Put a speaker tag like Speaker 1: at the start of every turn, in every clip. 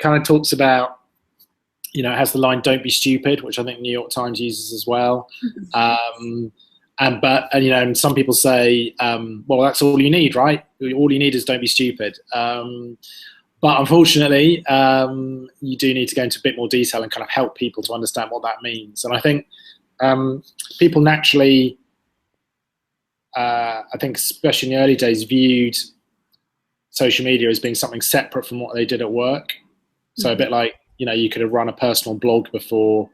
Speaker 1: kind of talks about, it has the line "Don't be stupid," which I think New York Times uses as well. And some people say, well, that's all you need, right? All you need is don't be stupid. But unfortunately, you do need to go into a bit more detail and kind of help people to understand what that means. And I think people naturally, I think especially in the early days, viewed social media as being something separate from what they did at work. So a bit like, you could have run a personal blog before,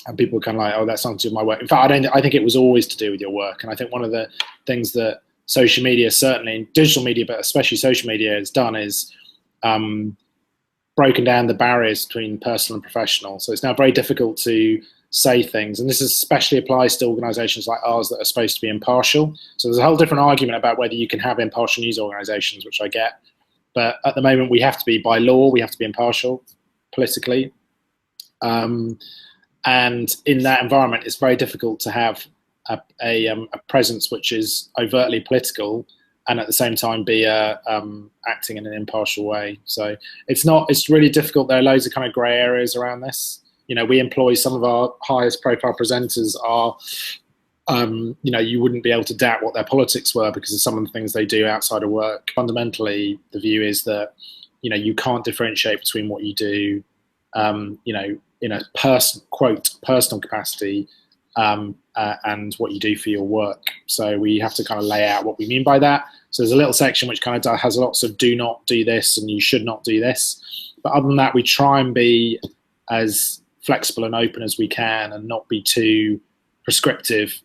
Speaker 1: and people were kind of like, oh, that's not to do with my work. In fact, I think it was always to do with your work. And I think one of the things that social media, certainly digital media, but especially social media, has done is broken down the barriers between personal and professional. So it's now very difficult to say things. And this especially applies to organizations like ours that are supposed to be impartial. So there's a whole different argument about whether you can have impartial news organizations, which I get. But at the moment, we have to be, by law, we have to be impartial politically. And in that environment, it's very difficult to have a presence which is overtly political and at the same time be acting in an impartial way. So it's really difficult. There are loads of kind of grey areas around this. We employ some of our highest profile presenters are, you wouldn't be able to doubt what their politics were because of some of the things they do outside of work. Fundamentally, the view is that, you can't differentiate between what you do, in a personal capacity and what you do for your work. So we have to kind of lay out what we mean by that. So there's a little section which kind of has lots of do not do this and you should not do this. But other than that, we try and be as flexible and open as we can and not be too prescriptive